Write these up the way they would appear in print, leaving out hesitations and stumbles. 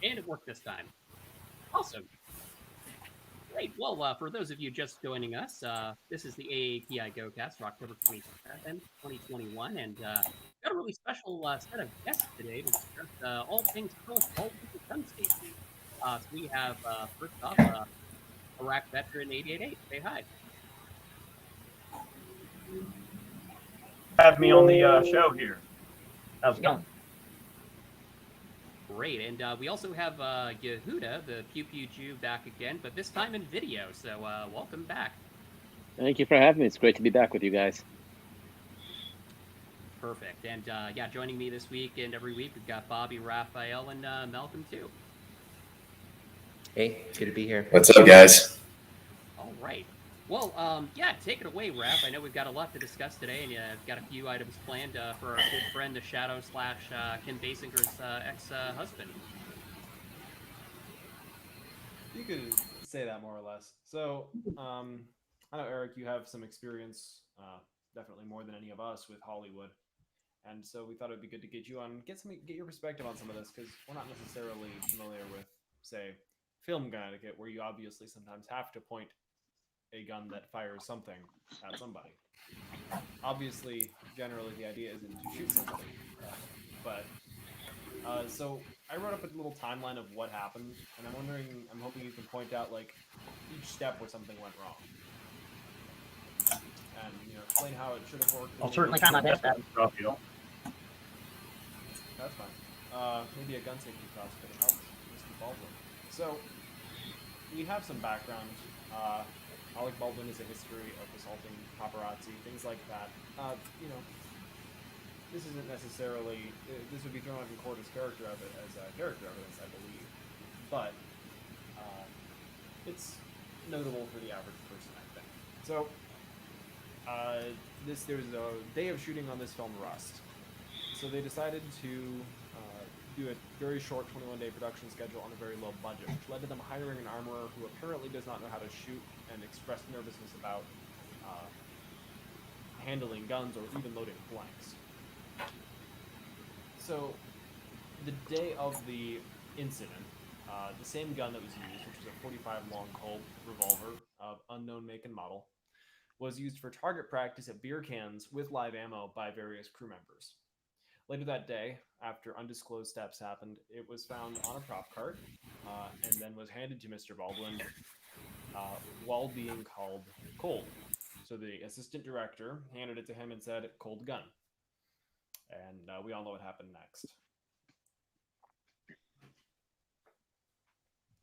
And it worked this time. Awesome. Great. Well, for those of you just joining us, this is the AAPIGO cast for October 27th, 2021, and got a really special set of guests today to discuss all things Alec Balwdin gun safety. So we have, first off, Iraqveteran8888. Say hi. Have me on the show here. How's it going? Great, and we also have Yehuda, the Pew Pew Jew, back again, but this time in video, so welcome back. Thank you for having me. It's great to be back with you guys. Perfect, and yeah, joining me this week and every week, we've got Bobby, Raphael, and Malcolm, too. Hey, good to be here. What's up, guys? All right. Well, yeah, take it away, Raph. I know we've got a lot to discuss today, and you've got a few items planned for our good friend, the Shadow / Kim Basinger's ex-husband. You could say that more or less. So, I know, Eric, you have some experience, definitely more than any of us, with Hollywood. And so we thought it would be good to get you on, get your perspective on some of this, because we're not necessarily familiar with, say, film gun etiquette, where you obviously sometimes have to point a gun that fires something at somebody. Obviously, generally the idea isn't to shoot somebody, so I wrote up a little timeline of what happened, and I'm hoping you can point out like each step where something went wrong, and explain how it should have worked. I'll certainly try my best. That's fine. Maybe a gun safety class could help Mr. Baldwin. So we have some background. Alec Baldwin is a history of assaulting paparazzi, things like that. This isn't necessarily, this would be thrown out in court as character evidence, I believe. But it's notable for the average person, I think. So there's a day of shooting on this film, Rust. So they decided to do a very short 21-day production schedule on a very low budget, which led to them hiring an armorer who apparently does not know how to shoot and expressed nervousness about handling guns or even loading blanks. So the day of the incident, the same gun that was used, which was a 45 long Colt revolver of unknown make and model, was used for target practice at beer cans with live ammo by various crew members. Later that day, after undisclosed steps happened, it was found on a prop cart and then was handed to Mr. Baldwin while being called cold. So the assistant director handed it to him and said, "Cold gun." And we all know what happened next.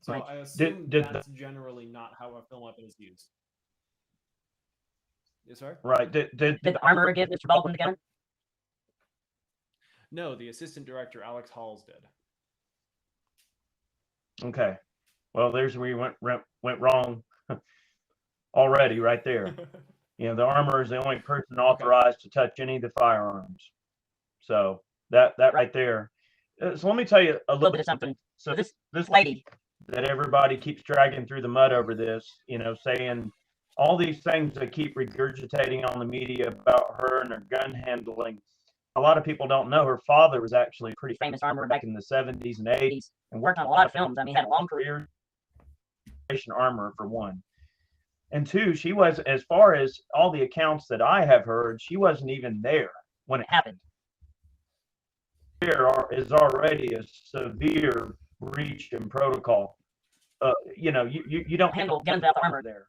So I assume that's generally not how a film weapon is used. Yes, sir? Right. Did the armorer give Mr. Baldwin the gun? No, the assistant director, Alex Halls, did. Okay. Well, there's where you went wrong already right there. The armorer is the only person authorized to touch any of the firearms. So that right there. So let me tell you a little bit of something. So this lady that everybody keeps dragging through the mud over this, saying all these things they keep regurgitating on the media about her and her gun handling. A lot of people don't know her father was actually a pretty famous armorer back in the 70s and 80s and worked on a lot of films. I mean, had a long career. Armorer, for one. And two, she was, as far as all the accounts that I have heard, she wasn't even there when it happened. There is already a severe breach in protocol. You don't handle guns without the armor there.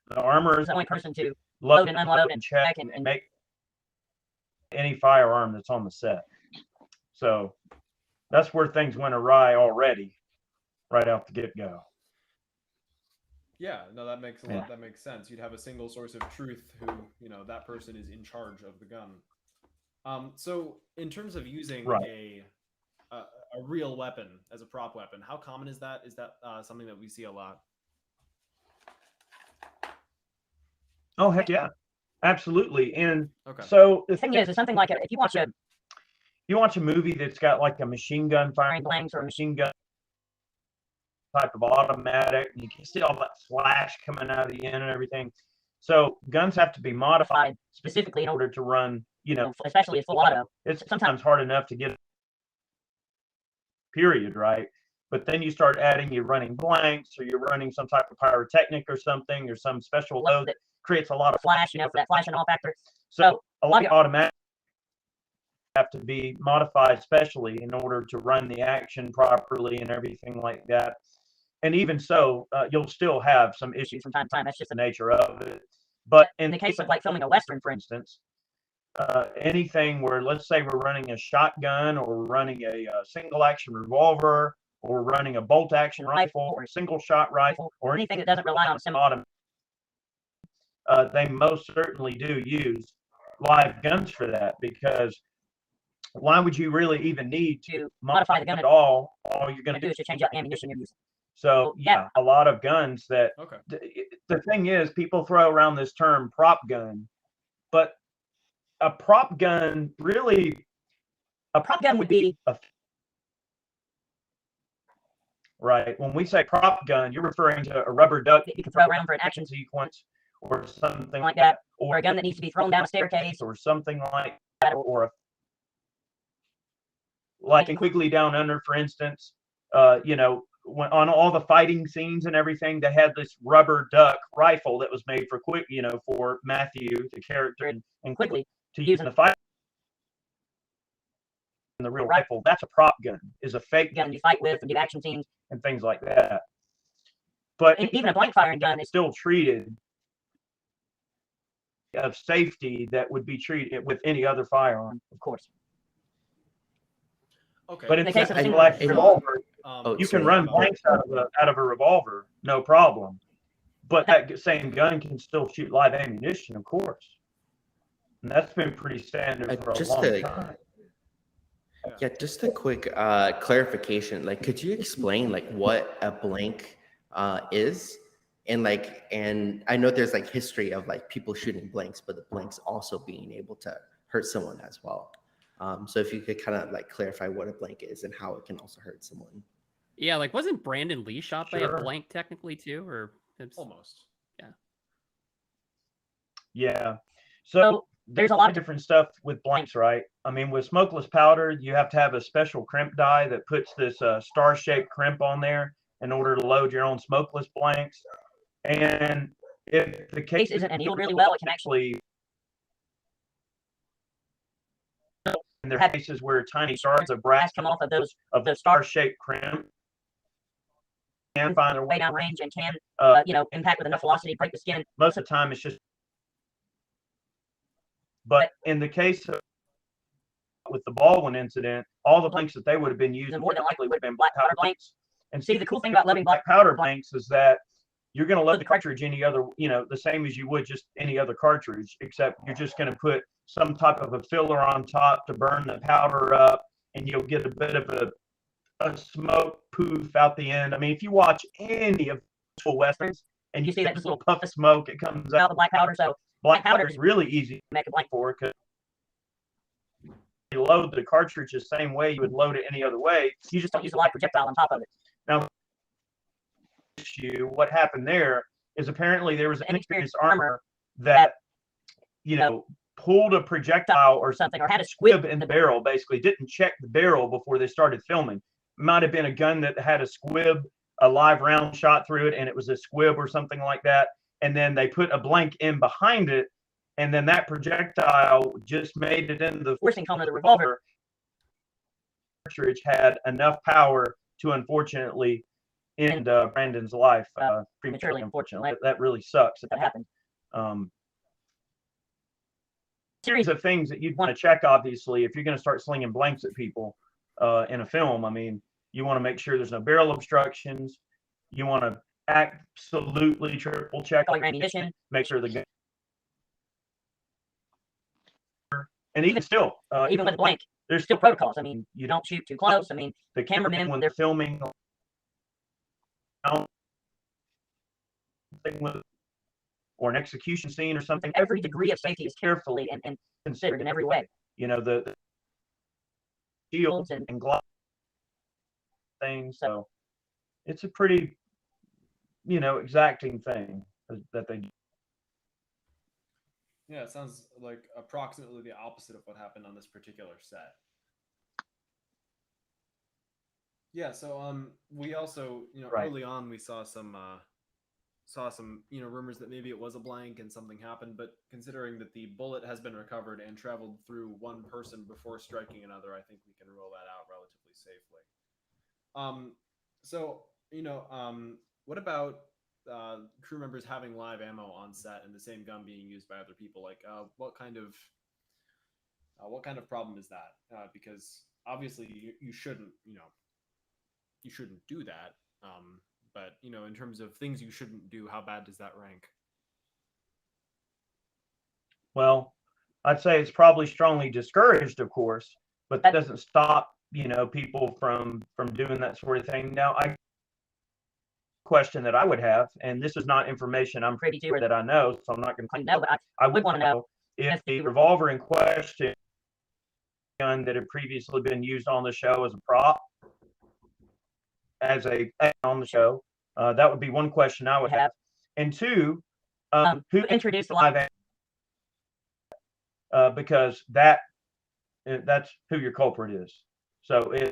The armorer is the only person to load and unload and check and make any firearm that's on the set. So that's where things went awry already, right out the get-go. Yeah, no, that makes a lot. That makes sense. You'd have a single source of truth who, that person is in charge of the gun. So in terms of using a real weapon as a prop weapon, how common is that? Is that something that we see a lot? Oh, heck yeah. Absolutely. And okay. So the thing is something like if you watch a movie that's got like a machine gun firing blanks or a machine gun type of automatic, and you can see all that flash coming out of the end and everything. So guns have to be modified specifically in order to run, especially a full auto. It's sometimes hard enough to get period, right? But then you start adding, you're running blanks, or you're running some type of pyrotechnic or something, or some special load that creates a lot of flash, for that flash and all factor. So a lot of automatic have to be modified specially in order to run the action properly and everything like that. And even so, you'll still have some issues from time to time. That's just the nature of it. But in the case of like filming a Western, for instance, anything where, let's say we're running a shotgun, or we're running a single action revolver, or we're running a bolt action rifle, or a single shot rifle, or anything that doesn't rely on semi-automatic, they most certainly do use live guns for that, because why would you really even need to modify the gun at all? All you're going to do is just change out the ammunition you're using. So yeah, a lot of guns that the thing is, people throw around this term prop gun, but a prop gun really, a prop gun would be right. When we say prop gun, you're referring to a rubber duck that you can throw around for an action sequence or something like that, or a gun that needs to be thrown down a staircase or something like that, or like in Quigley Down Under, for instance, you know, when, on all the fighting scenes and everything, they had this rubber duck rifle that was made for for Matthew, the character, and Quigley to use in the fight. And the real rifle, that's a prop gun, is a fake gun you fight with and do action scenes and things like that. But even a blank firing gun is still treated of safety that would be treated with any other firearm, of course. Okay. But in the case of a single action revolver, you can run blanks out of a revolver, no problem. But that same gun can still shoot live ammunition, of course. And that's been pretty standard for a long time. Yeah, just a quick clarification. Like, could you explain like what a blank is? And like, and I know there's like history of like people shooting blanks, but the blanks also being able to hurt someone as well. So if you could kind of like clarify what a blank is and how it can also hurt someone. Yeah, like wasn't Brandon Lee shot by a blank technically too, or almost? Yeah. Yeah. So there's a lot of different stuff with blanks, right? I mean, with smokeless powder, you have to have a special crimp die that puts this star-shaped crimp on there in order to load your own smokeless blanks. And if the case isn't annealed really well, it can actually. And there are cases where tiny shards of brass come off of the star-shaped crimp and find their way down range and can, impact with enough velocity, break the skin. Most of the time, it's just. But in the case of with the Baldwin incident, all the blanks that they would have been using more than likely would have been black powder blanks. And see, the cool thing about loading black powder blanks is that you're going to load the cartridge any other, the same as you would just any other cartridge, except you're just going to put some type of a filler on top to burn the powder up, and you'll get a bit of a smoke poof out the end. I mean, if you watch any of the Westerns and you see that just little puff of smoke, it comes out of the black powder. So black powder is really easy to make a blank for, because you load the cartridge the same way you would load it any other way. You just don't use a live projectile on top of it. Now, what happened there is apparently there was an inexperienced armor that, pulled a projectile or something, or had a squib in the barrel, basically didn't check the barrel before they started filming. It might have been a gun that had a squib, a live round shot through it, and it was a squib or something like that. And then they put a blank in behind it, and then that projectile just made it into the forcing cone of the revolver. The cartridge had enough power to unfortunately end Brandon's life prematurely. Unfortunately, that really sucks that happened. Series of things that you'd want to check, obviously, if you're going to start slinging blanks at people in a film. I mean, you want to make sure there's no barrel obstructions. You want to absolutely triple check all your ammunition, make sure the gun. And even still, even with a blank, there's still protocols. I mean, you don't shoot too close. I mean, the cameramen, when they're filming or an execution scene or something, every degree of safety is carefully and considered in every way. The shields and gloves things. So it's a pretty, exacting thing that they do. Yeah, it sounds like approximately the opposite of what happened on this particular set. Yeah, so we also, Right. early on we saw some rumors that maybe it was a blank and something happened, but considering that the bullet has been recovered and traveled through one person before striking another, I think we can rule that out relatively safely. So, what about crew members having live ammo on set and the same gun being used by other people? Like, what kind of problem is that? Because obviously you shouldn't, you shouldn't do that. But in terms of things you shouldn't do, how bad does that rank? Well, I'd say it's probably strongly discouraged, of course, but that doesn't stop, people from doing that sort of thing. Now, question that I would have, and this is not information I'm privy to that I know, so I'm not going to claim no, but I would want to know if the revolver in question gun that had previously been used on the show as a prop, on the show, that would be one question I would have. And two, who introduced the live because that's who your culprit is. So if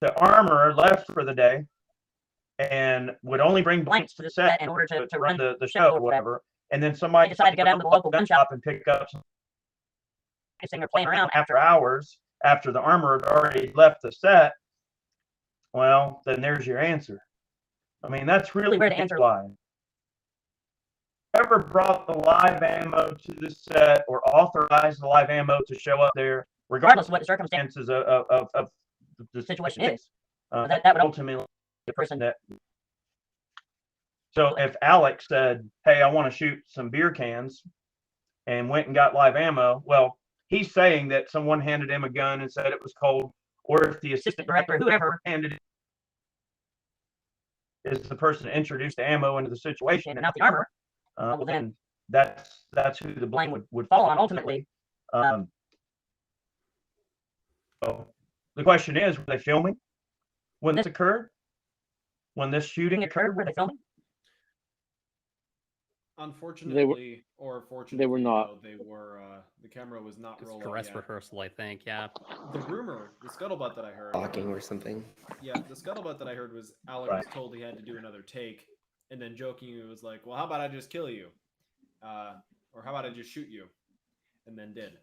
the armorer left for the day and would only bring blanks to the set in order to run the show or whatever, and then somebody decided to go down to the local gun shop and pick up some or playing around after hours, after the armorer had already left the set, well, then there's your answer. I mean, that's really where the answer lies. Whoever brought the live ammo to the set or authorized the live ammo to show up there, regardless of what the circumstances of the situation is, that would ultimately be the person that. So if Alec said, "Hey, I want to shoot some beer cans," and went and got live ammo, well, he's saying that someone handed him a gun and said it was cold, or if the assistant director, whoever handed it, is the person that introduced the ammo into the situation and not the armor, well, then that's who the blame would fall on ultimately. So the question is, were they filming when this occurred? When this shooting occurred, were they filming? Unfortunately, or fortunately, they were not. They were. The camera was not Just rolling dress yet. rehearsal, I think. Yeah. The rumor, the scuttlebutt that I heard, Talking or something. Yeah, the scuttlebutt that I heard was Alec was told he had to do another take, and then jokingly was like, "Well, how about I just kill you, or how about I just shoot you," and then did.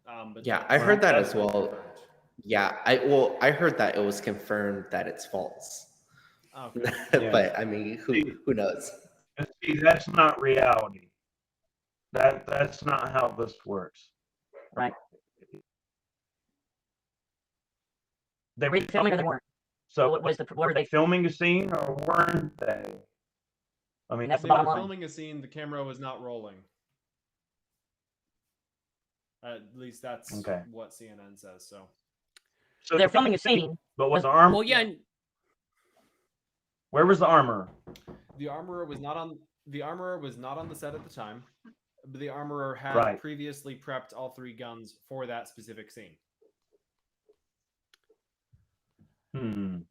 But yeah, I heard that as well. Yeah, I heard that it was confirmed that it's false. Okay. But I mean, who knows? See, that's not reality. That's not how this works. Right. They were filming or they weren't. So were they filming a scene or weren't they? I mean, that's the They were bottom line. filming a scene. The camera was not rolling. At least that's what CNN says. So they're filming a scene, but was the armor? Well, yeah. Where was the armor? The armorer was not on the set at the time. But the armorer had previously prepped all three guns for that specific scene.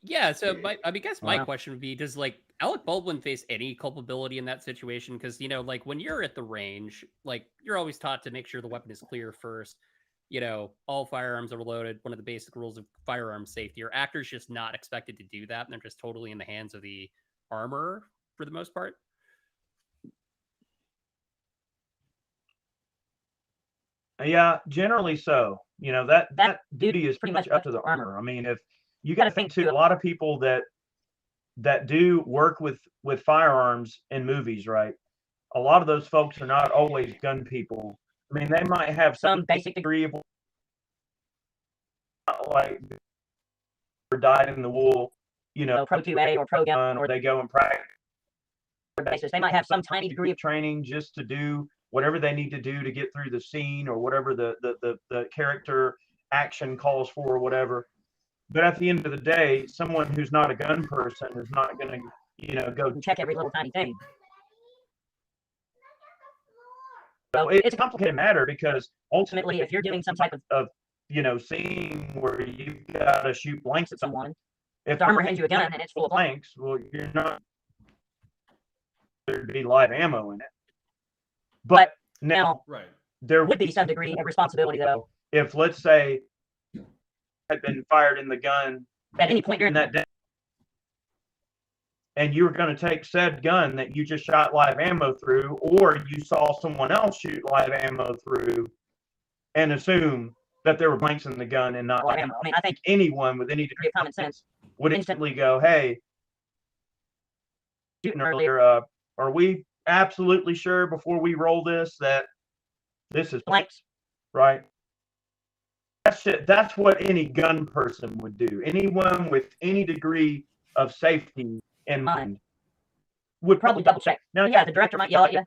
Yeah, so I guess my question would be, does Alec Baldwin face any culpability in that situation? Because when you're at the range, you're always taught to make sure the weapon is clear first. All firearms are loaded. One of the basic rules of firearm safety. Are actors just not expected to do that, and they're just totally in the hands of the armorer for the most part? Yeah, generally so. That duty is pretty much up to the armorer. I mean, if you got to think too, a lot of people that do work with firearms in movies, right? A lot of those folks are not always gun people. I mean, they might have some basic degree of or dyed in the wool, Pro 2A or Pro Gun, or they go and practice. They might have some tiny degree of training just to do whatever they need to do to get through the scene or whatever the character action calls for or whatever. But at the end of the day, someone who's not a gun person is not going to, go check every little tiny thing. So it's a complicated matter because ultimately, if you're doing some type of scene where you've got to shoot blanks at someone, if the armor hands you a gun and it's full of blanks, well, you're not there'd be live ammo in it. But now, there would be some degree of responsibility, though, if let's say had been fired in the gun at any point during in that day, and you were going to take said gun that you just shot live ammo through, or you saw someone else shoot live ammo through, and assume that there were blanks in the gun and not live ammo. I mean, I think anyone with any degree of common sense would instantly go, "Hey, shooting earlier, are we absolutely sure before we roll this that this is blanks, right?" That's what any gun person would do. Anyone with any degree of safety in mind would probably double check. Now, Yeah, the director might yell at you.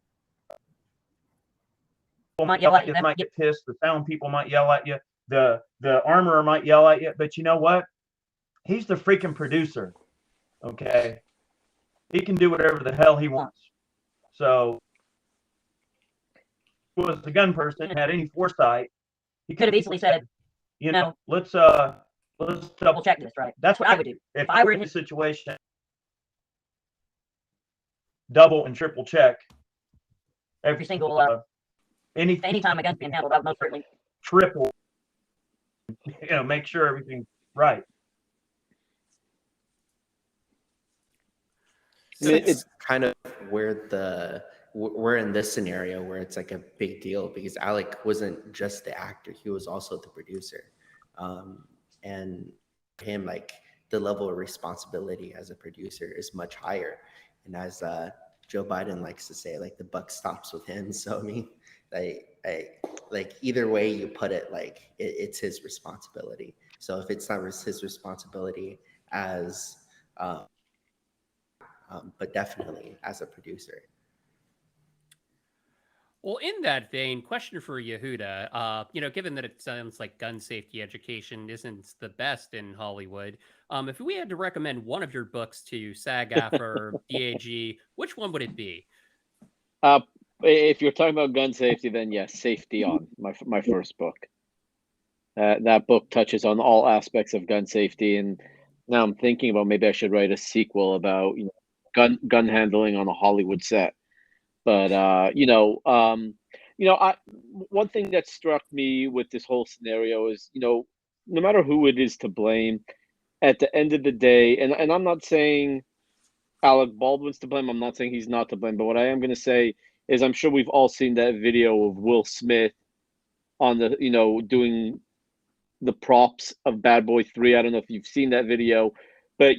People might yell at you. Might get pissed. The sound people might yell at you. The armorer might yell at you. But you know what? He's the freaking producer. Okay, he can do whatever the hell he wants. So, if he was the gun person, had any foresight, he Could have easily said, you no. know, let's double check this, right? That's what I would do. If I were in this situation, double and triple check every single anytime a gun's being handled, I would most certainly triple, you know, make sure everything's right. So it's kind of where we're in this scenario where it's like a big deal because Alec wasn't just the actor, he was also the producer. And for him, like the level of responsibility as a producer is much higher. And as Joe Biden likes to say, like the buck stops with him. So I mean, like either way you put it, like it's his responsibility. So if it's not his responsibility as but definitely as a producer. Well, in that vein, question for Yehuda. You know, given that it sounds like gun safety education isn't the best in Hollywood, if we had to recommend one of your books to SAG AFRA or DGA, which one would it be? If you're talking about gun safety, then yes, Safety On, my first book. That book touches on all aspects of gun safety, and now I'm thinking about maybe I should write a sequel about gun handling on a Hollywood set. But one thing that struck me with this whole scenario is, no matter who it is to blame, at the end of the day, and I'm not saying Alec Baldwin's to blame, I'm not saying he's not to blame, but what I am going to say is I'm sure we've all seen that video of Will Smith on the, doing the props of Bad Boy 3. I don't know if you've seen that video, but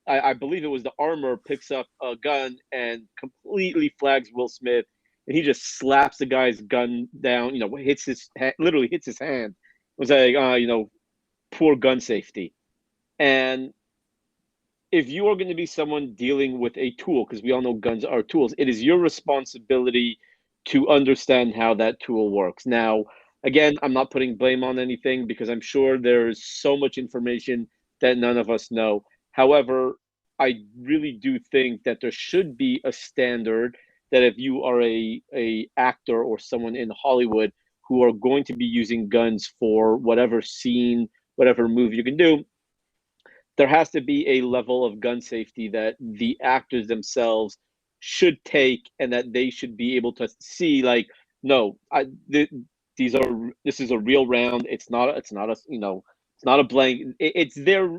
I believe it was the armor picks up a gun and completely flags Will Smith, and he just slaps the guy's gun down, literally hits his hand. It was like, poor gun safety. And if you are going to be someone dealing with a tool, because we all know guns are tools, it is your responsibility to understand how that tool works. Now, again, I'm not putting blame on anything because I'm sure there's so much information that none of us know. However, I really do think that there should be a standard that if you are a actor or someone in Hollywood who are going to be using guns for whatever scene, whatever move you can do, there has to be a level of gun safety that the actors themselves should take, and that they should be able to see, like, no, this is a real round. It's not a blank. It's their.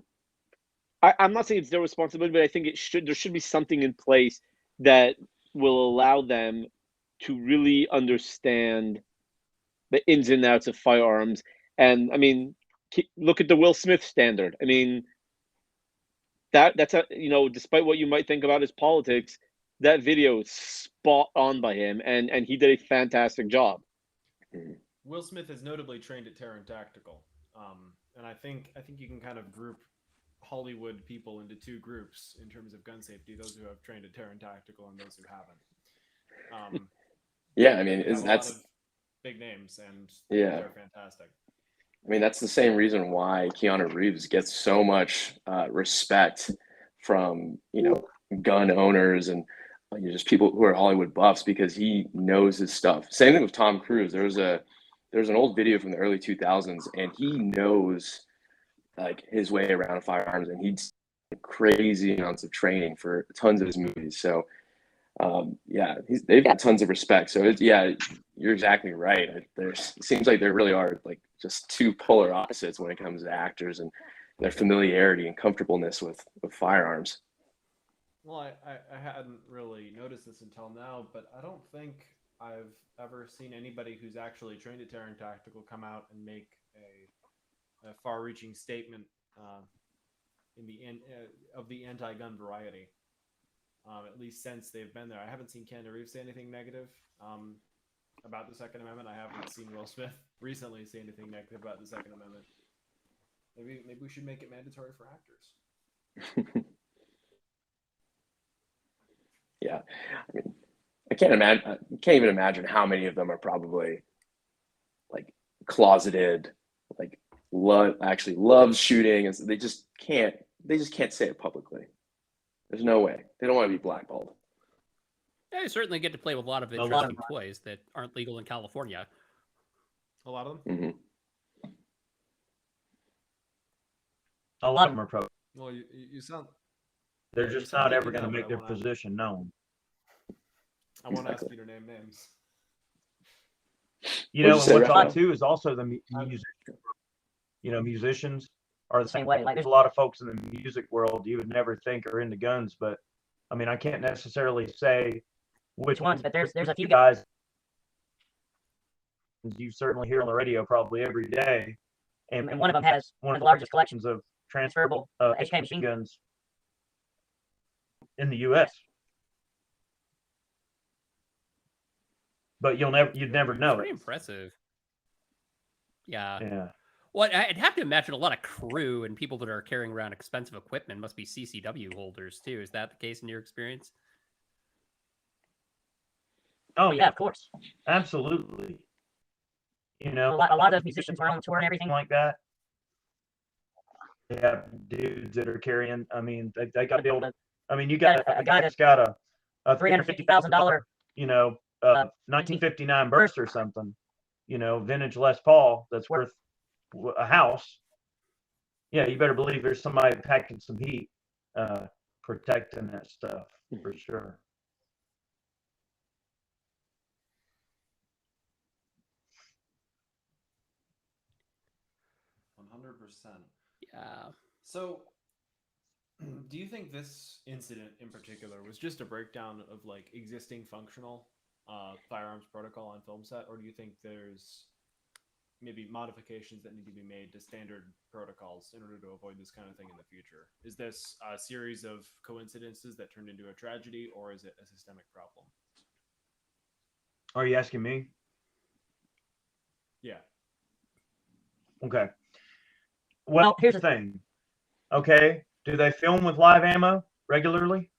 I'm not saying it's their responsibility, but I think there should be something in place that will allow them to really understand the ins and outs of firearms. And I mean, look at the Will Smith standard. I mean, that's despite what you might think about his politics, that video is spot on by him, and he did a fantastic job. Will Smith is notably trained at Terran Tactical, and I think you can kind of group Hollywood people into two groups in terms of gun safety: those who have trained at Terran Tactical and those who haven't. Yeah, I mean, that's a lot of big names, and they're fantastic. I mean, that's the same reason why Keanu Reeves gets so much respect from gun owners and just people who are Hollywood buffs, because he knows his stuff. Same thing with Tom Cruise. There's an old video from the early 2000s, and he knows like his way around firearms, and he's crazy amounts of training for tons of his movies. So they've got tons of respect. So you're exactly right. It seems like there really are like just two polar opposites when it comes to actors and their familiarity and comfortableness with firearms. Well, I hadn't really noticed this until now, but I don't think I've ever seen anybody who's actually trained at Terran Tactical come out and make a far-reaching statement of the anti-gun variety. At least since they've been there, I haven't seen Keanu Reeves say anything negative about the Second Amendment. I haven't seen Will Smith recently say anything negative about the Second Amendment. Maybe we should make it mandatory for actors. Yeah, I mean, I can't even imagine how many of them are probably like closeted, like actually love shooting, and they just can't say it publicly. There's no way. They don't want to be blackballed. Yeah, you certainly get to play with a lot of interesting toys that aren't legal in California. A lot of them. Mm-hmm. A lot of them are pro. Well, you sound. They're just not ever going to make their position known. I won't ask you to name names. You know, and what's odd too is also the music. You know, musicians are the same way. Like, there's a lot of folks in the music world you would never think are into guns, but I mean, I can't necessarily say which ones, but there's a few guys you certainly hear on the radio probably every day, and one of them has one of the largest collections of transferable HK machine guns in the U.S. But you'd never know. It's pretty impressive. Yeah. Yeah. Well, I'd have to imagine a lot of crew and people that are carrying around expensive equipment must be CCW holders too. Is that the case in your experience? Oh yeah, of course, absolutely. You know, a lot of those musicians are on tour and everything like that. They have dudes that are carrying. I mean, they got to be able to. I mean, you got a guy that's got a $350,000, you know, 1959 burst or something, you know, vintage Les Paul that's worth a house. Yeah, you better believe there's somebody packing some heat, protecting that stuff for sure. Yeah. So, do you think this incident in particular was just a breakdown of like existing functional firearms protocol on film set, or do you think there's maybe modifications that need to be made to standard protocols in order to avoid this kind of thing in the future? Is this a series of coincidences that turned into a tragedy, or is it a systemic problem? Are you asking me? Yeah. Okay. Well, here's the thing. Okay, do they film with live ammo regularly?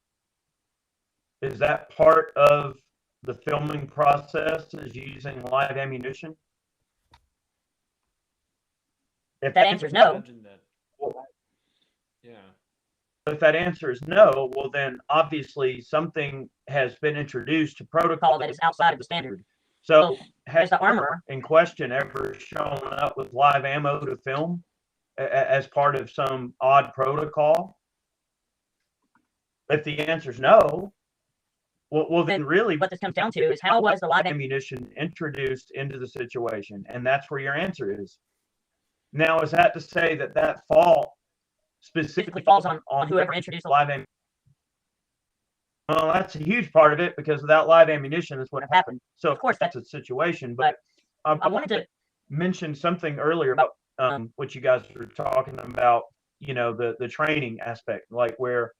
Is that part of the filming process, is using live ammunition? If that answer is no, yeah. if that answer is no, well then obviously something has been introduced to protocol that is outside of the standard. So has the armorer in question ever shown up with live ammo to film as part of some odd protocol? If the answer is no, well then really what this comes down to is how was the live ammunition introduced into the situation? And that's where your answer is. Now, is that to say that that fault specifically falls on whoever introduced the live ammunition? Well, that's a huge part of it, because without live ammunition, that's what happened. So, of course, that's a situation. But I wanted to mention something earlier about what you guys were talking about, you know, the training aspect, like where,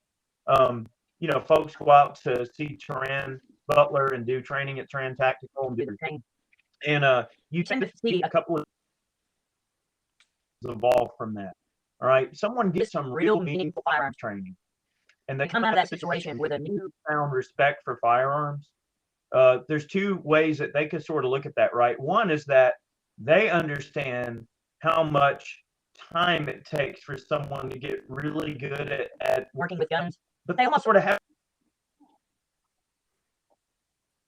you know, folks go out to see Terran Butler and do training at Terran Tactical and do training. And you tend to see a couple of evolve from that. All right. Someone gets some real meaningful firearms training, and they come out of that situation with a newfound respect for firearms. There's two ways that they could sort of look at that, right? One is that they understand how much time it takes for someone to get really good at working with guns, but they almost sort of have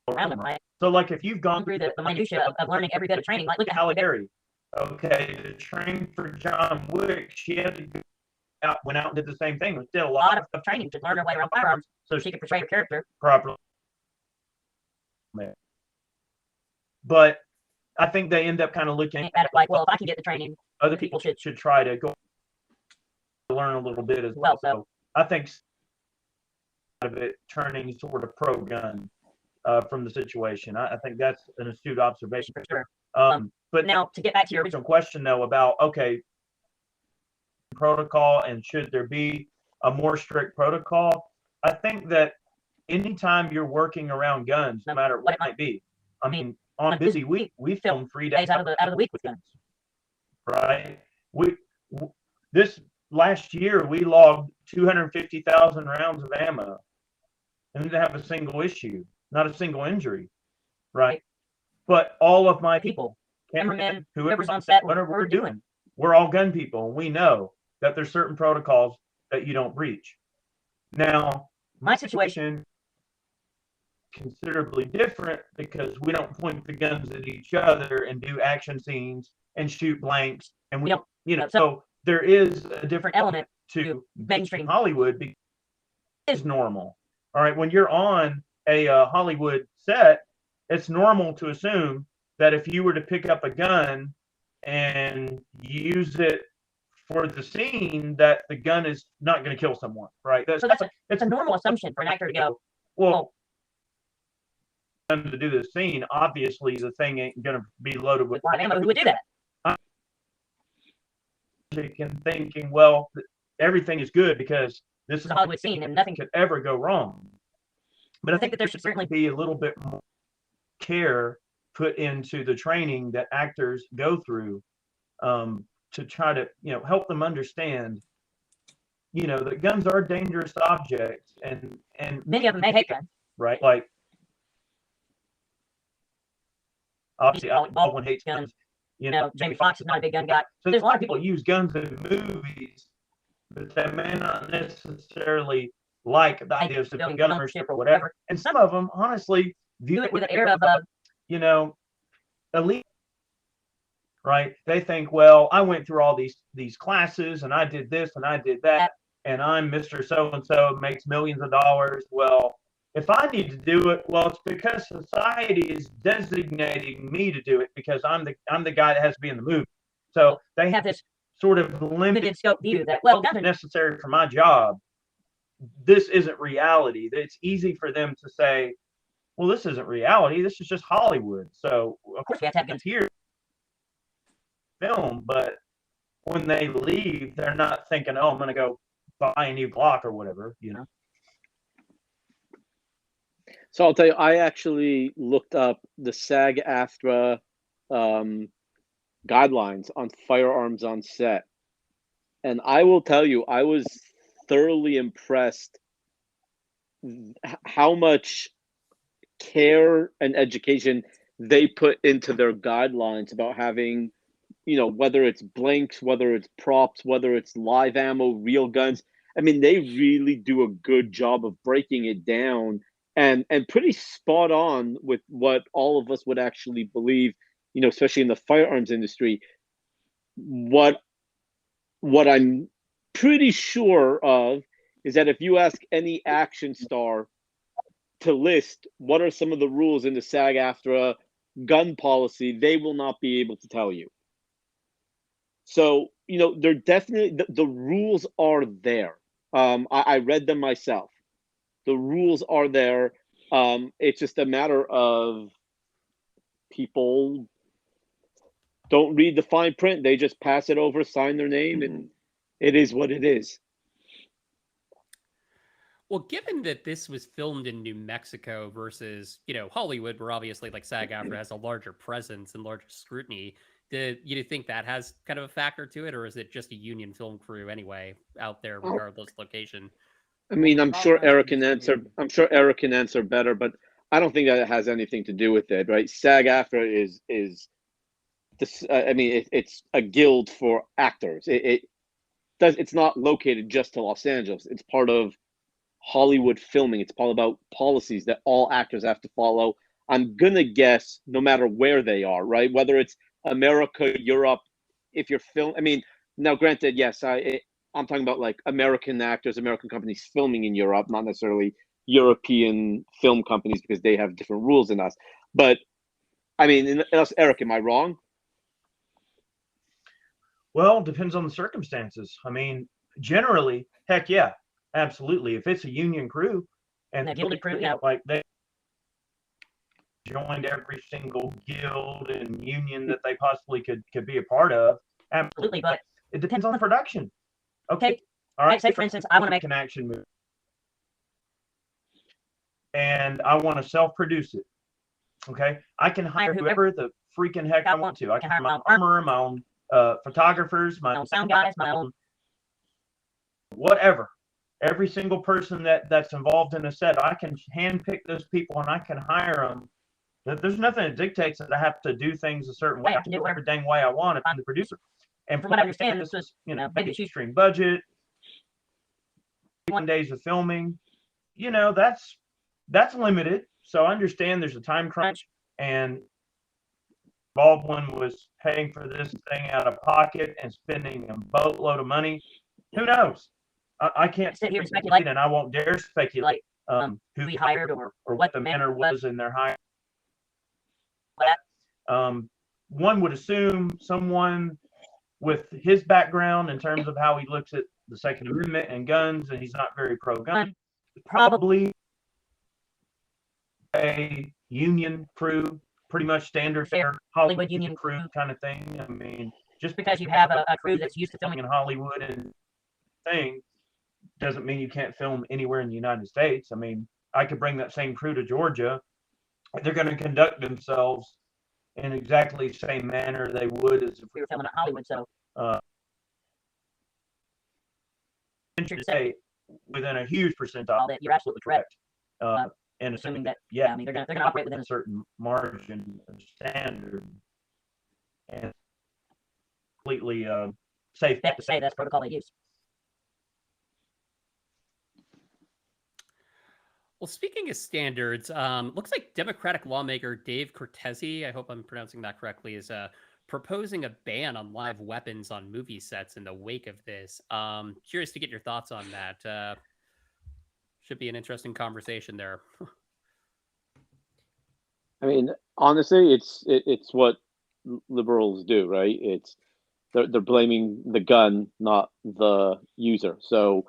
around them, right? So, like, if you've gone through the minutia of learning every bit of training, like look at Halle Berry. Okay, to train for John Wick, she had to went out and did the same thing. We did a lot of training to learn her way around firearms so she could portray her character properly. But I think they end up kind of looking at it like, well, if I can get the training, other people should try to go. learn a little bit as well. So I think of it turning sort of pro gun from the situation. I think that's an astute observation for sure. But now to get back to your original question though about, okay, protocol and should there be a more strict protocol? I think that anytime you're working around guns, no matter what it might be, I mean, on a busy week, we film 3 days out of the week with guns, right? This last year we logged 250,000 rounds of ammo and didn't have a single issue, not a single injury, right? But all of my people, cameramen, whoever's on set, whatever we're doing, we're all gun people, and we know that there's certain protocols that you don't breach. Now, my situation considerably different because we don't point the guns at each other and do action scenes and shoot blanks, and we don't, you know, so there is a different element to mainstream Hollywood because it is normal. All right, when you're on a Hollywood set, it's normal to assume that if you were to pick up a gun and use it for the scene, that the gun is not going to kill someone, right? So it's a normal assumption for an actor to go, well, to do this scene, obviously the thing ain't going to be loaded with live ammo. Who would do that? And thinking, well, everything is good because this is a Hollywood scene and nothing could ever go wrong. But I think that there should certainly be a little bit more care put into the training that actors go through to try to, you know, help them understand, you know, that guns are dangerous objects, and many of them may hate guns, right? Like, obviously, Alec Baldwin hates guns. You know, Jamie Foxx is not a big gun guy. So there's a lot of people who use guns in movies, but they may not necessarily like the idea of civilian gun ownership or whatever. And some of them, honestly, view it with an air of, you know, elite, right? They think, well, I went through all these classes, and I did this, and I did that, and I'm Mr. So-and-so, makes millions of dollars. Well, if I need to do it, well, it's because society is designating me to do it because I'm the guy that has to be in the movie. So they have this sort of limited scope view that, well, guns are necessary for my job. This isn't reality. It's easy for them to say, well, this isn't reality. This is just Hollywood. So of course we have to have guns here, film. But when they leave, they're not thinking, oh, I'm going to go buy a new Glock or whatever, you know. So I'll tell you, I actually looked up the SAG AFTRA guidelines on firearms on set. And I will tell you, I was thoroughly impressed how much care and education they put into their guidelines about having, you know, whether it's blanks, whether it's props, whether it's live ammo, real guns. I mean, they really do a good job of breaking it down and pretty spot on with what all of us would actually believe, you know, especially in the firearms industry. What I'm pretty sure of is that if you ask any action star to list what are some of the rules in the SAG AFTRA gun policy, they will not be able to tell you. So, you know, they're definitely, the rules are there. I read them myself. The rules are there. It's just a matter of people don't read the fine print. They just pass it over, sign their name, and it is what it is. Well, given that this was filmed in New Mexico versus, you know, Hollywood, where obviously like SAG AFTRA has a larger presence and larger scrutiny, do you think that has kind of a factor to it, or is it just a union film crew anyway out there, regardless of location? I mean, I'm sure Eric can answer better, but I don't think that it has anything to do with it, right? SAG AFTRA is this. I mean, it's a guild for actors. It's not located just to Los Angeles. It's part of Hollywood filming. It's all about policies that all actors have to follow. I'm gonna guess no matter where they are, right? Whether it's America, Europe, if you're film. I mean, now granted, yes, I'm talking about like American actors, American companies filming in Europe, not necessarily European film companies because they have different rules than us. But I mean, Eric, am I wrong? Well, depends on the circumstances. I mean, generally, heck yeah, absolutely. If it's a union crew and the gilded crew, like they joined every single guild and union that they possibly could be a part of, absolutely, but it depends on the production. okay, All right. say for instance, I want to make an action movie, and I want to self-produce it. Okay, I can hire whoever the freaking heck I want to. I can hire my own armor, my own photographers, my own sound guys, my own whatever. Every single person that's involved in a set, I can handpick those people and I can hire them. There's nothing that dictates that I have to do things a certain way. I can do whatever dang way I want if I'm the producer. And from what I understand, this is, maybe a shoestring budget, 1 days of filming, that's limited. So I understand there's a time crunch, and Baldwin was paying for this thing out of pocket and spending a boatload of money. Who knows? I can't sit here and speculate, and I won't dare speculate who he hired or what the manner was in their hire. One would assume someone with his background in terms of how he looks at the Second Amendment and guns, and he's not very pro-gun, probably a union crew, pretty much standard fare Hollywood union crew kind of thing. I mean, just because you have a crew that's used to filming in Hollywood and thing doesn't mean you can't film anywhere in the United States. I mean, I could bring that same crew to Georgia. They're going to conduct themselves in exactly the same manner they would as if we were filming in Hollywood. So, to say within a huge percentile that you're absolutely correct. And assuming that, I mean, they're going to operate within a certain margin of standard and completely safe to say that's protocol they use. Well, speaking of standards, looks like Democratic lawmaker Dave Cortese, I hope I'm pronouncing that correctly, is proposing a ban on live weapons on movie sets in the wake of this. Curious to get your thoughts on that. Should be an interesting conversation there. I mean, honestly, it's what liberals do, right? They're blaming the gun, not the user. So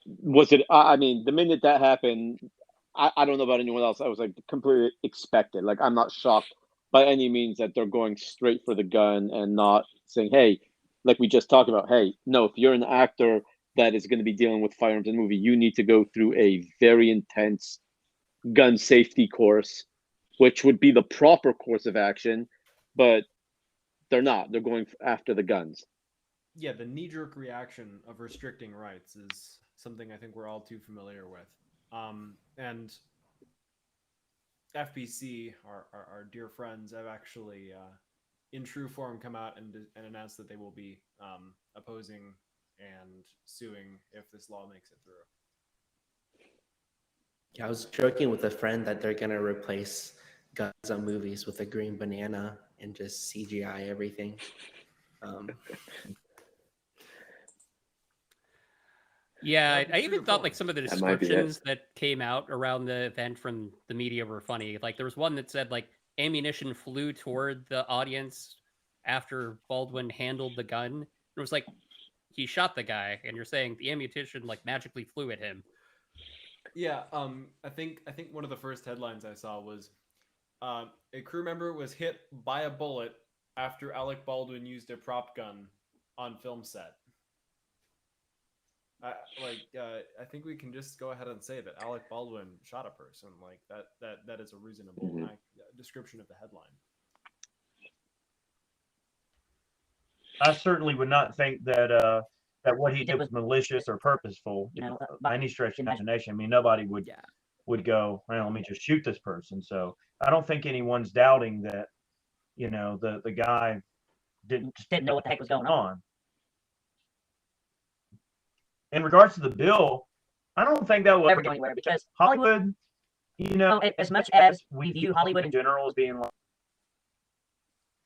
was it? I mean, the minute that happened, I don't know about anyone else. I was like completely expected. Like, I'm not shocked by any means that they're going straight for the gun and not saying, hey, like we just talked about, hey, no, if you're an actor that is going to be dealing with firearms in a movie, you need to go through a very intense gun safety course, which would be the proper course of action, but they're not. They're going after the guns. Yeah, the knee-jerk reaction of restricting rights is something I think we're all too familiar with. And FPC, our dear friends, have actually, in true form, come out and announced that they will be opposing and suing if this law makes it through. Yeah, I was joking with a friend that they're going to replace guns on movies with a green banana and just CGI everything. Yeah, I even thought like some of the descriptions that came out around the event from the media were funny. Like there was one that said like ammunition flew toward the audience after Baldwin handled the gun. It was like he shot the guy, and you're saying the ammunition like magically flew at him. Yeah, I think one of the first headlines I saw was a crew member was hit by a bullet after Alec Baldwin used a prop gun on film set. I think we can just go ahead and say that Alec Baldwin shot a person. Like that is a reasonable description of the headline. I certainly would not think that that what he did was malicious or purposeful, by any stretch of imagination. I mean, nobody would go, well, let me just shoot this person. So I don't think anyone's doubting that, the guy didn't know what the heck was going on. In regards to the bill, I don't think that will ever go anywhere because Hollywood, as much as we view Hollywood in general as being like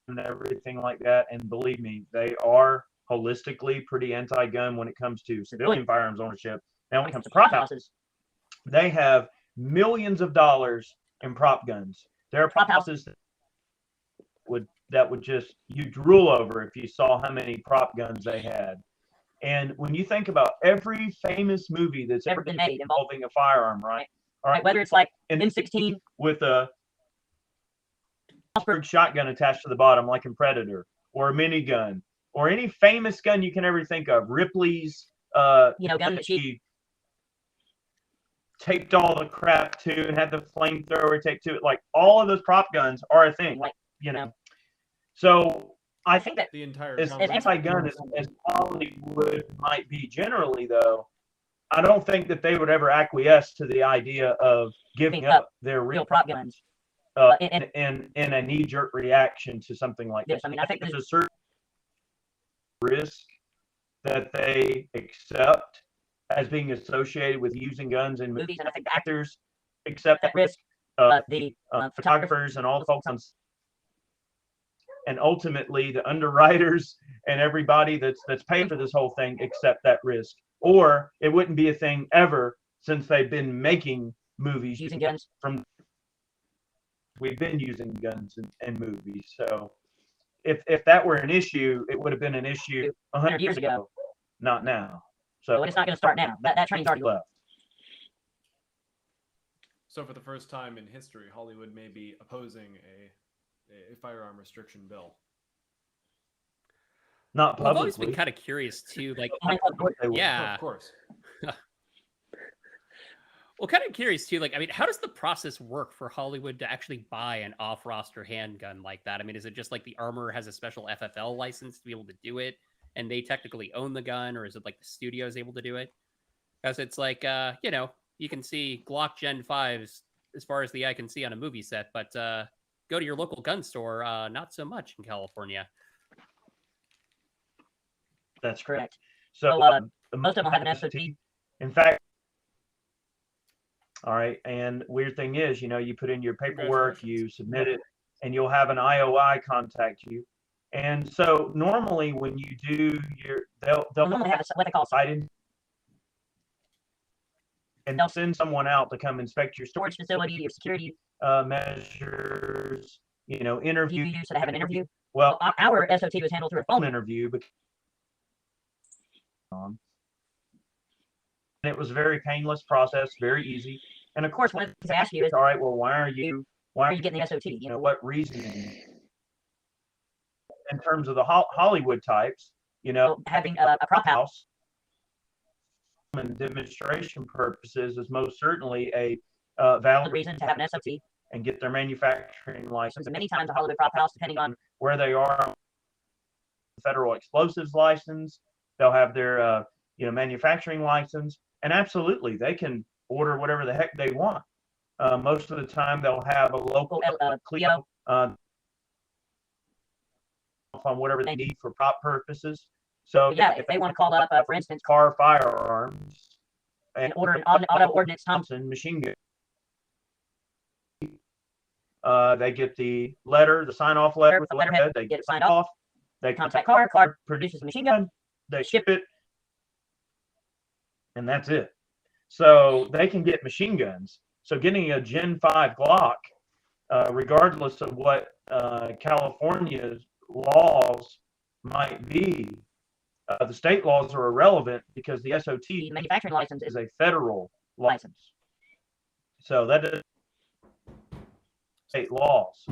and everything like that, and believe me, they are holistically pretty anti-gun when it comes to civilian firearms ownership. Now, when it comes to prop houses, they have millions of dollars in prop guns. There are prop houses that would just, you drool over if you saw how many prop guns they had. And when you think about every famous movie that's ever been made involving a firearm, right? All right, Whether it's like an M16 with a shotgun attached to the bottom, like in Predator, or a minigun, or any famous gun you can ever think of, Ripley's, gun that she taped all the crap to and had the flamethrower taped to it. Like all of those prop guns are a thing, like, So I think that The entire as company- anti-gun as Hollywood might be generally, though, I don't think that they would ever acquiesce to the idea of giving up their real prop guns. in a knee-jerk reaction to something like Yes, this. I mean, I think there's a certain risk that they accept as being associated with using guns in movies, and I think actors accept that risk. The photographers and all folks on, and ultimately the underwriters and everybody that's paying for this whole thing accept that risk, or it wouldn't be a thing ever since they've been making movies using guns. We've been using guns in movies. So if that were an issue, it would have been an issue 100 years ago, not now. So But it's not going to start now. That train's already left. So for the first time in history, Hollywood may be opposing a firearm restriction bill. Not Well, I've always publicly. been kind of curious too, like, They would. yeah. Of course. Well, kind of curious too. Like, I mean, how does the process work for Hollywood to actually buy an off-roster handgun like that? I mean, is it just like the armorer has a special FFL license to be able to do it, and they technically own the gun, or is it like the studio is able to do it? Because it's like, you can see Glock Gen 5s as far as the eye can see on a movie set, but go to your local gun store, not so much in California. That's correct. So, So most of them have an SOT. In fact, all right. And weird thing is, you put in your paperwork, you submit it, and you'll have an IOI contact you. And so normally when you do they'll normally have what they call cited, and they'll send someone out to come inspect your storage facility, your security measures, interview. So they have an interview. Well, Our SOT was handled through a phone interview, and it was a very painless process, very easy. And of course, when they ask you is, all right, well, why are you getting the SOT? What reasoning? In terms of the Hollywood types, having a prop house and demonstration purposes is most certainly a valid reason to have an SOT and get their manufacturing license. And many times a Hollywood prop house, depending on where they are, federal explosives license, they'll have their manufacturing license, and absolutely they can order whatever the heck they want. Most of the time they'll have a local Clio on whatever they need for prop purposes. So yeah, if they want to call up, for instance, car firearms and order an auto ordnance Thompson machine gun, they get the letter, the sign-off letter with the letterhead. They get it signed off. They contact car produces the machine gun. They ship it, and that's it. So they can get machine guns. So getting a Gen 5 Glock, regardless of what California's laws might be, the state laws are irrelevant because the SOT manufacturing license is a federal license. So that is state laws.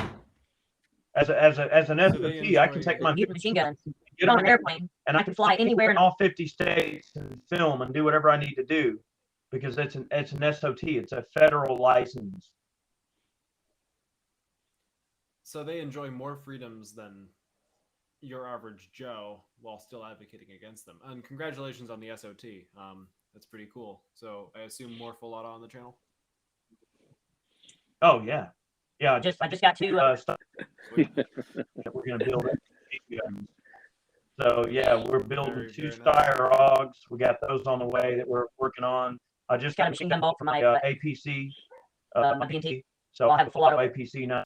As an SOT, I can take my machine gun, get on an airplane, and I can fly anywhere in all 50 states and film and do whatever I need to do because it's an SOT. It's a federal license. So they enjoy more freedoms than your average Joe while still advocating against them. And congratulations on the SOT. That's pretty cool. So I assume more full auto on the channel. Oh yeah, yeah. I just got two. We're gonna build it. So yeah, we're building Very, two very nice. Styrogs. We got those on the way that we're working on. I just got a machine gun bolt for my APC. my PNT. So I'll have a full auto APC now.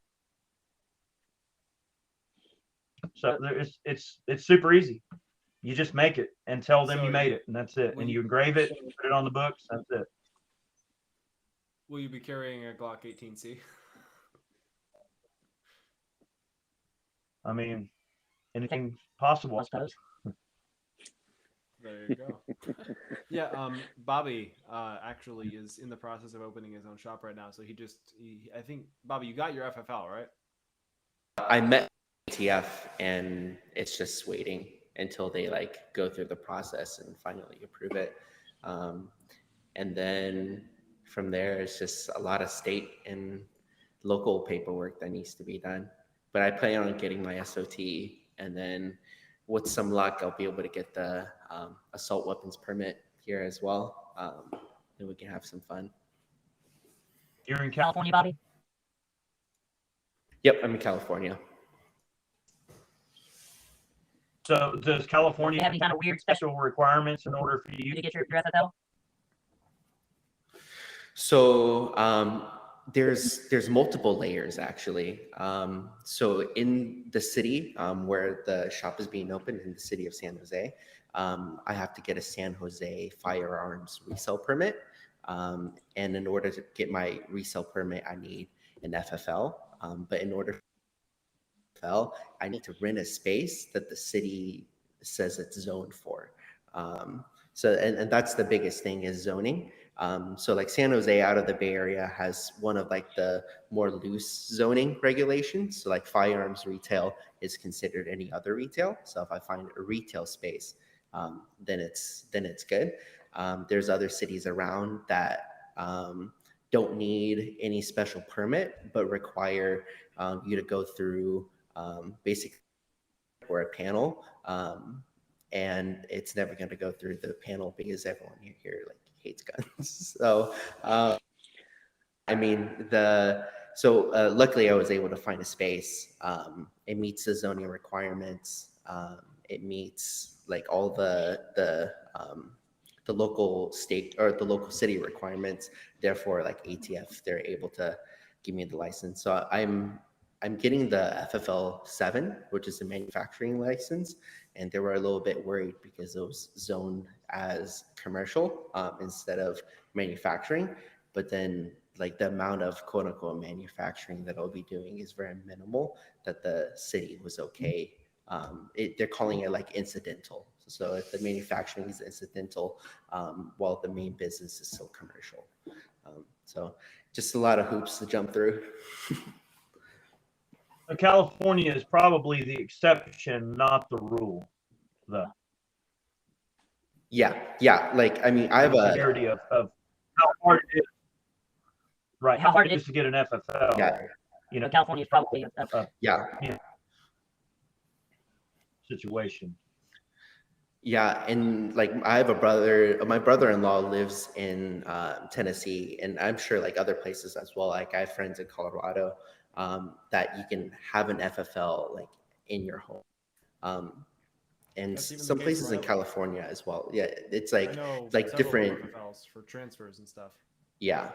So it's super easy. You just make it and tell them So you made it, and that's it. And you engrave it, and put it on the books. That's it. Will you be carrying a Glock 18C? I mean, anything possible. I suppose. There you go. Yeah, Bobby actually is in the process of opening his own shop right now. So I think, Bobby, you got your FFL, right? I met ATF, and it's just waiting until they like go through the process and finally approve it. And then from there, it's just a lot of state and local paperwork that needs to be done. But I plan on getting my SOT, and then with some luck, I'll be able to get the assault weapons permit here as well. And we can have some fun. You're in California, Bobby? Yep, I'm in California. So does Do California you have any kind of weird special special requirements in order for you? to get your FFL? So there's multiple layers actually. So in the city where the shop is being opened in the city of San Jose, I have to get a San Jose firearms resale permit. And in order to get my resale permit, I need an FFL. But in order for FFL, I need to rent a space that the city says it's zoned for. And that's the biggest thing is zoning. So like San Jose out of the Bay Area has one of like the more loose zoning regulations. So like firearms retail is considered any other retail. So if I find a retail space, then it's good. There's other cities around that don't need any special permit, but require you to go through basically or a panel. And it's never going to go through the panel because everyone here like hates guns. So, I mean, luckily I was able to find a space. It meets the zoning requirements. It meets like all the local state or the local city requirements. Therefore, like ATF, they're able to give me the license. So I'm getting the FFL 7, which is a manufacturing license, and they were a little bit worried because it was zoned as commercial instead of manufacturing. But then, like the amount of quote unquote manufacturing that I'll be doing is very minimal. That the city was okay. They're calling it like incidental. So if the manufacturing is incidental, while the main business is still commercial. So just a lot of hoops to jump through. California is probably the exception, not the rule, though. Yeah. Like, I mean, I have a severity of how hard it is. Right. How hard it is to get an FFL. Yeah. You know, So California is probably yeah. situation. Yeah, and like I have a brother, my brother-in-law lives in Tennessee, and I'm sure like other places as well. Like I have friends in Colorado that you can have an FFL like in your home, and That's even the some case places where in I live. California as well. Yeah, it's like I know like several different. FFLs for transfers and stuff. Yeah,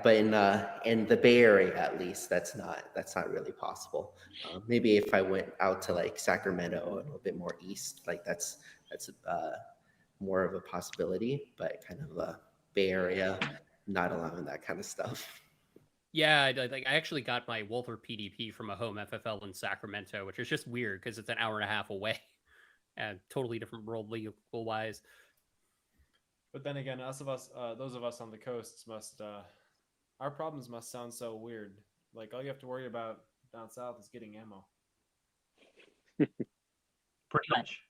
but in the Bay Area at least, that's not really possible. Maybe if I went out to like Sacramento, a little bit more east, like that's more of a possibility. But kind of Bay Area, not allowing that kind of stuff. Yeah, I actually got my Walther PDP from a home FFL in Sacramento, which is just weird because it's an hour and a half away, and totally different world legal wise. But then again, those of us on the coasts our problems must sound so weird. Like all you have to worry about down south is getting ammo. Pretty much.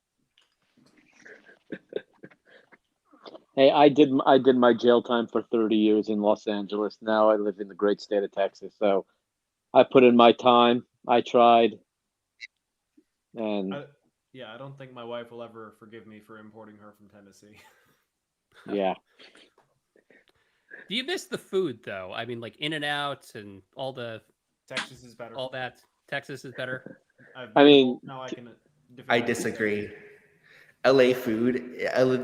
Hey, I did my jail time for 30 years in Los Angeles. Now I live in the great state of Texas. So I put in my time. I tried. And I don't think my wife will ever forgive me for importing her from Tennessee. yeah. Do you miss the food though? I mean, like In-N-Out and all the Texas is better. all that. Texas is better. I mean, now I can. I disagree. LA food,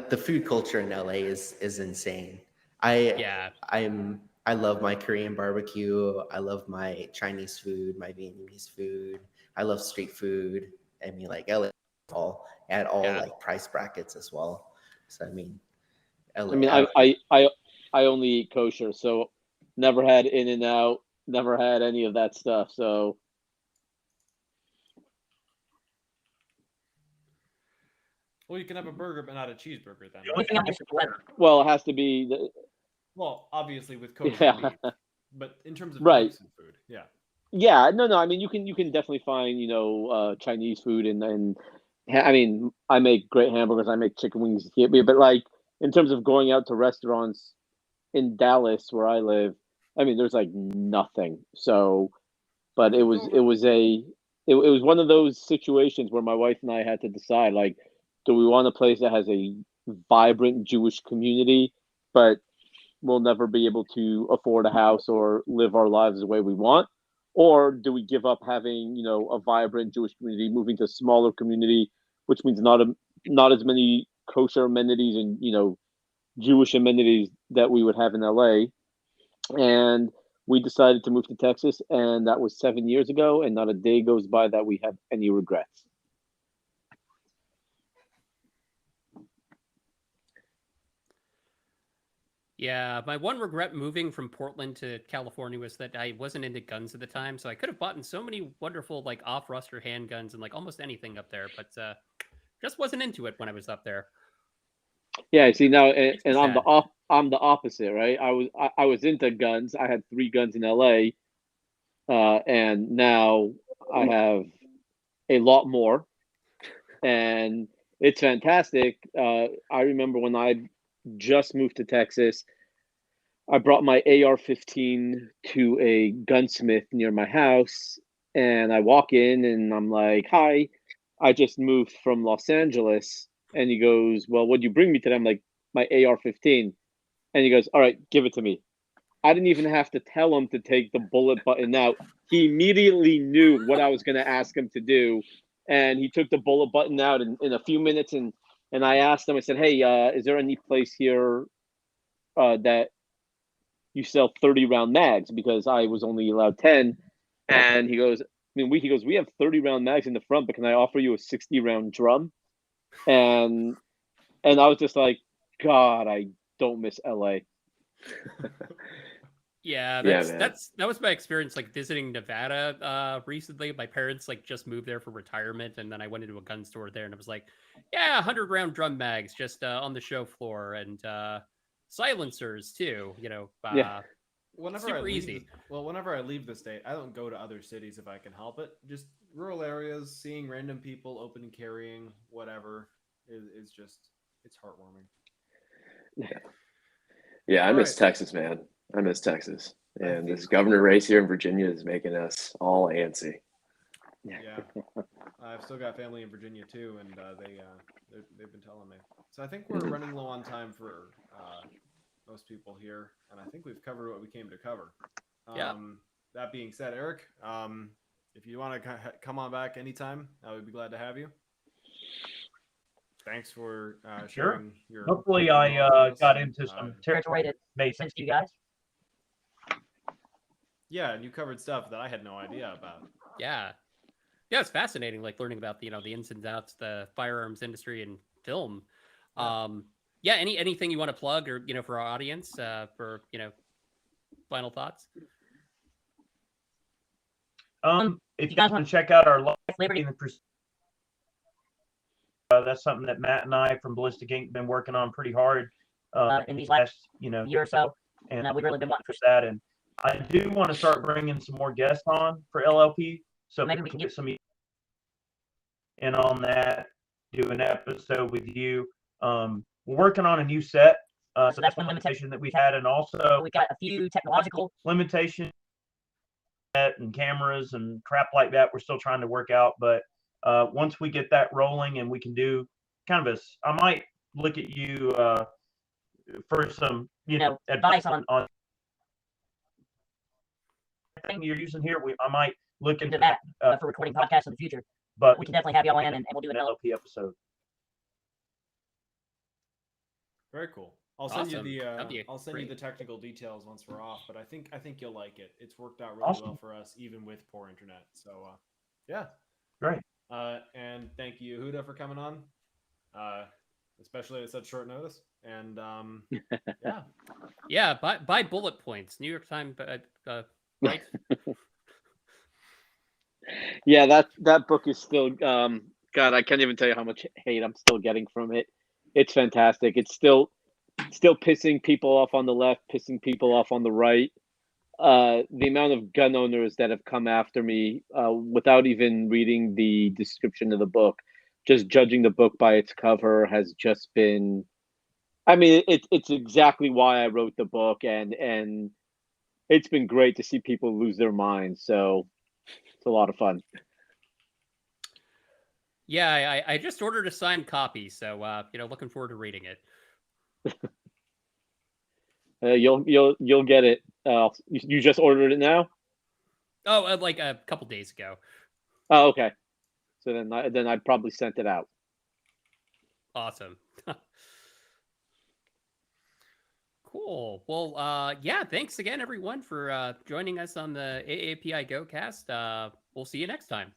the food culture in LA is insane. I love my Korean barbecue. I love my Chinese food, my Vietnamese food. I love street food. I mean, like LA at all like price brackets as well. So I mean, LA. I mean, I only eat kosher, so never had In-N-Out, never had any of that stuff. So Well, you can have a burger, but not a cheeseburger then. The only thing Well, it has to be Well, obviously with kosher Yeah. meat, but in terms of Right. types of food, yeah. Yeah, no. I mean, you can definitely find Chinese food and I mean, I make great hamburgers. I make chicken wings here, but like in terms of going out to restaurants in Dallas where I live, I mean, there's like nothing. So, but it was one of those situations where my wife and I had to decide like, do we want a place that has a vibrant Jewish community, but we'll never be able to afford a house or live our lives the way we want? Or do we give up having, a vibrant Jewish community, moving to a smaller community, which means not as many kosher amenities and, Jewish amenities that we would have in LA? And we decided to move to Texas, and that was 7 years ago, and not a day goes by that we have any regrets. Yeah, my one regret moving from Portland to California was that I wasn't into guns at the time, so I could have bought so many wonderful like off-roster handguns and like almost anything up there, but just wasn't into it when I was up there. Yeah, see now, Makes me and sad. I'm the opposite, right? I was into guns. I had 3 guns in LA, and now I have a lot more, and it's fantastic. I remember when I just moved to Texas, I brought my AR-15 to a gunsmith near my house, and I walk in and I'm like, "Hi, I just moved from Los Angeles." And he goes, "Well, what'd you bring me today?" I'm like, "My AR-15." And he goes, "All right, give it to me." I didn't even have to tell him to take the bullet button out. He immediately knew what I was going to ask him to do, and he took the bullet button out in a few minutes. And I asked him, I said, "Hey, is there any place here that you sell 30-round mags?" Because I was only allowed 10. And he goes, "We have 30-round mags in the front, but can I offer you a 60-round drum?" And I was just like, God, I don't miss LA. Yeah, Yeah, man. that was my experience like visiting Nevada recently. My parents like just moved there for retirement, and then I went into a gun store there, and it was like, yeah, 100-round drum mags just on the show floor, and silencers too. Yeah. Whenever Super I leave, easy. whenever I leave the state, I don't go to other cities if I can help it. Just rural areas, seeing random people open and carrying whatever is just, it's heartwarming. Yeah, I All miss right. Texas, man. I miss Texas. I And think- this governor race here in Virginia is making us all antsy. Yeah, I've still got family in Virginia too, and they've been telling me. So I think we're running low on time for most people here, and I think we've covered what we came to cover. Yeah. That being said, Eric, if you want to come on back anytime, I would be glad to have you. Thanks for sharing your. Hopefully, knowledge I with us, got and, into some Territory that basic. sense to you guys. Yeah, and you covered stuff that I had no idea about. Yeah, it's fascinating, like learning about the ins and outs, the firearms industry and film. Yeah. Anything you want to plug or for our audience for final thoughts? If you guys want to check out our Life, Liberty. and the Pursuit, that's something that Matt and I from Ballistic Inc. been working on pretty hard In these last year or so, and we've really been wanting to push that. And I do want to start bringing some more guests on for LLP, so Maybe we we can can get some in on that. Do an episode with you. We're working on a new set, so that's one limitation that we've had, and also we've got a few technological limitation and cameras and crap like that we're still trying to work out. But once we get that rolling and we can do kind of I might look at you for some advice on thing you're using here. I might look into into that for recording podcasts in the future. but We can definitely have y'all in, and we'll do an an LLP episode. Very cool. I'll send Awesome. you That'd be I'll send you great. the technical details once we're off, but I think you'll like it. It's worked out really Awesome. well for us, even with poor internet. So yeah. Great. And thank you, Huda, for coming on, especially at such short notice. And yeah. Yeah, buy bullet points. New York Times, right? Yeah, that book is still God, I can't even tell you how much hate I'm still getting from it. It's fantastic. It's still pissing people off on the left, pissing people off on the right. The amount of gun owners that have come after me without even reading the description of the book, just judging the book by its cover has just been. I mean, it's exactly why I wrote the book, and it's been great to see people lose their minds. So it's a lot of fun. Yeah, I just ordered a signed copy, so looking forward to reading it. You'll get it. You just ordered it now? Oh, like a couple days ago. Oh, okay. So then I probably sent it out. Awesome. Cool. Well, yeah, thanks again, everyone, for joining us on the AAPIGO cast. We'll see you next time.